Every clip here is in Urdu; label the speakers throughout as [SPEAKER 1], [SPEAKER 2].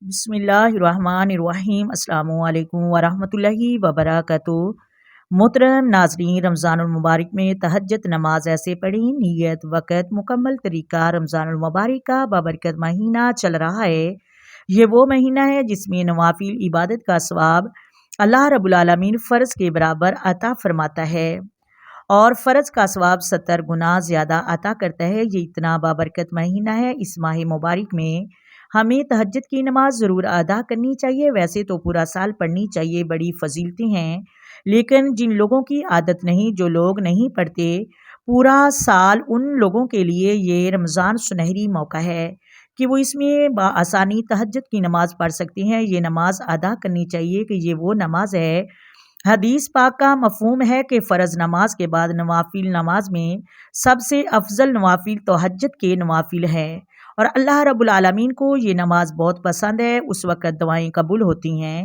[SPEAKER 1] بسم اللہ الرحمن الرحیم۔ السلام علیکم ورحمۃ اللہ وبرکاتہ۔ محترم ناظرین، رمضان المبارک میں تہجد نماز ایسے پڑھیں، نیت، وقت، مکمل طریقہ۔ رمضان المبارک کا بابرکت مہینہ چل رہا ہے۔ یہ وہ مہینہ ہے جس میں نوافل عبادت کا ثواب اللہ رب العالمین فرض کے برابر عطا فرماتا ہے اور فرض کا ثواب 70 گنا زیادہ عطا کرتا ہے۔ یہ اتنا بابرکت مہینہ ہے۔ اس ماہ مبارک میں ہمیں تہجد کی نماز ضرور ادا کرنی چاہیے۔ ویسے تو پورا سال پڑھنی چاہیے، بڑی فضیلتیں ہیں، لیکن جن لوگوں کی عادت نہیں، جو لوگ نہیں پڑھتے پورا سال، ان لوگوں کے لیے یہ رمضان سنہری موقع ہے کہ وہ اس میں بآسانی تہجد کی نماز پڑھ سکتے ہیں۔ یہ نماز ادا کرنی چاہیے کہ یہ وہ نماز ہے، حدیث پاک کا مفہوم ہے کہ فرض نماز کے بعد نوافل نماز میں سب سے افضل نوافل تہجد کے نوافل ہے، اور اللہ رب العالمین کو یہ نماز بہت پسند ہے۔ اس وقت دعائیں قبول ہوتی ہیں۔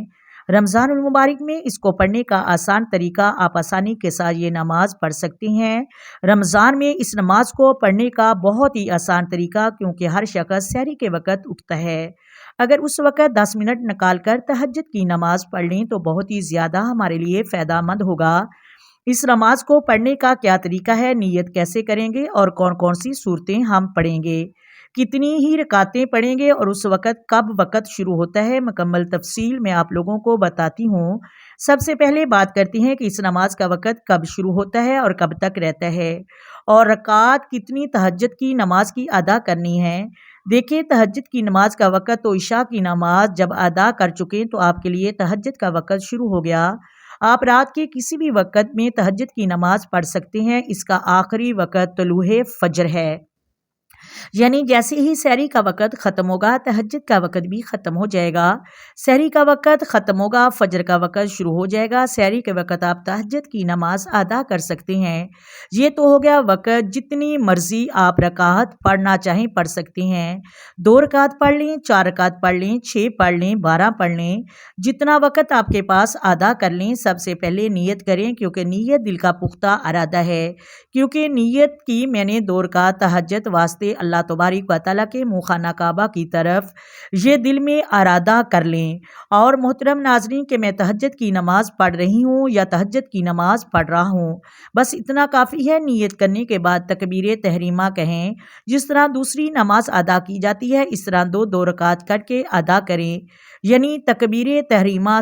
[SPEAKER 1] رمضان المبارک میں اس کو پڑھنے کا آسان طریقہ، آپ آسانی کے ساتھ یہ نماز پڑھ سکتے ہیں۔ رمضان میں اس نماز کو پڑھنے کا بہت ہی آسان طریقہ، کیونکہ ہر شخص سحری کے وقت اٹھتا ہے۔ اگر اس وقت 10 منٹ نکال کر تہجد کی نماز پڑھ لیں تو بہت ہی زیادہ ہمارے لیے فائدہ مند ہوگا۔ اس نماز کو پڑھنے کا کیا طریقہ ہے، نیت کیسے کریں گے اور کون کون سی صورتیں ہم پڑھیں گے، کتنی ہی رکعتیں پڑھیں گے اور اس کب وقت شروع ہوتا ہے، مکمل تفصیل میں آپ لوگوں کو بتاتی ہوں۔ سب سے پہلے بات کرتے ہیں کہ اس نماز کا وقت کب شروع ہوتا ہے اور کب تک رہتا ہے، اور رکعت کتنی تہجد کی نماز کی ادا کرنی ہے۔ دیکھیں، تہجد کی نماز کا وقت تو عشاء کی نماز جب ادا کر چکے تو آپ کے لیے تہجد کا وقت شروع ہو گیا۔ آپ رات کے کسی بھی وقت میں تہجد کی نماز پڑھ سکتے ہیں۔ اس کا آخری وقت طلوع فجر ہے، یعنی جیسے ہی سحری کا وقت ختم ہوگا تہجد کا وقت بھی ختم ہو جائے گا۔ سحری کا وقت ختم ہوگا، فجر کا وقت شروع ہو جائے گا۔ سحری کے وقت آپ تہجد کی نماز ادا کر سکتے ہیں۔ یہ تو ہو گیا وقت، جتنی مرضی آپ رکعت پڑھنا چاہیں پڑھ سکتے ہیں۔ 2 رکعت پڑھ لیں، 4 رکعت پڑھ لیں، 6 پڑھ لیں، 12 پڑھ لیں، جتنا وقت آپ کے پاس ادا کر لیں۔ سب سے پہلے نیت کریں، کیونکہ نیت دل کا پختہ ارادہ ہے، کیونکہ نیت کی میں نے 2 رکعت تہجد واسطے اللہ تبارک و تعالیٰ کے منہ خانہ کعبہ کی طرف یہ دل میں ارادہ کر لیں۔ اور محترم ناظرین کہ میں تہجد کی نماز پڑھ رہی ہوں یا تہجد کی نماز پڑھ رہا ہوں، بس اتنا کافی ہے۔ نیت کرنے کے بعد تکبیر تحریمہ کہیں، جس طرح دوسری نماز ادا کی جاتی ہے اس طرح 2 رکعت کر کے ادا کریں، یعنی تکبیر تحریمہ،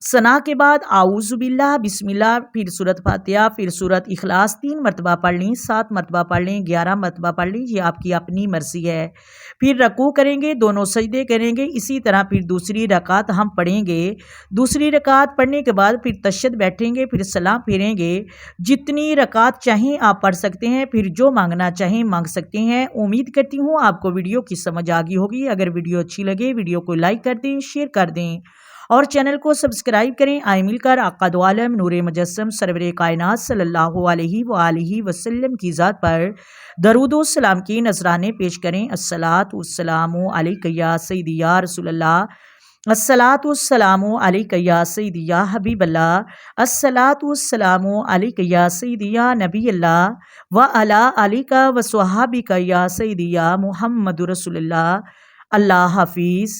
[SPEAKER 1] ثنا کے بعد اعوذ باللہ، بسم اللہ، پھر سورۃ فاتحہ، پھر سورۃ اخلاص 3 مرتبہ پڑھ لیں، 7 مرتبہ پڑھ لیں، 11 مرتبہ پڑھ لیں، یہ آپ کی اپنی مرضی ہے۔ پھر رکوع کریں گے، دونوں سجدے کریں گے، اسی طرح پھر دوسری رکعت ہم پڑھیں گے۔ دوسری رکعت پڑھنے کے بعد پھر تشہد بیٹھیں گے، پھر سلام پھیریں گے۔ جتنی رکعت چاہیں آپ پڑھ سکتے ہیں، پھر جو مانگنا چاہیں مانگ سکتے ہیں۔ امید کرتی ہوں آپ کو ویڈیو کی سمجھ آ گئی ہوگی۔ اگر ویڈیو اچھی لگے ویڈیو کو لائک کر دیں، شیئر کر دیں اور چینل کو سبسکرائب کریں۔ آئیں مل کر آقا دو عالم نور مجسم سرور کائنات صلی اللہ علیہ وآلہ وسلم کی ذات پر درود و سلام کی نذرانے پیش کریں۔ الصلاۃ والسلام علیک یا سیدی یا رسول اللہ، الصلاۃ والسلام علیک یا سیدی یا حبیب اللہ، الصلاۃ والسلام علیک یا سیدی یا نبی اللہ، وعلی آلک وصحابک یا سیدی یا محمد رسول اللہ۔ اللہ حافظ۔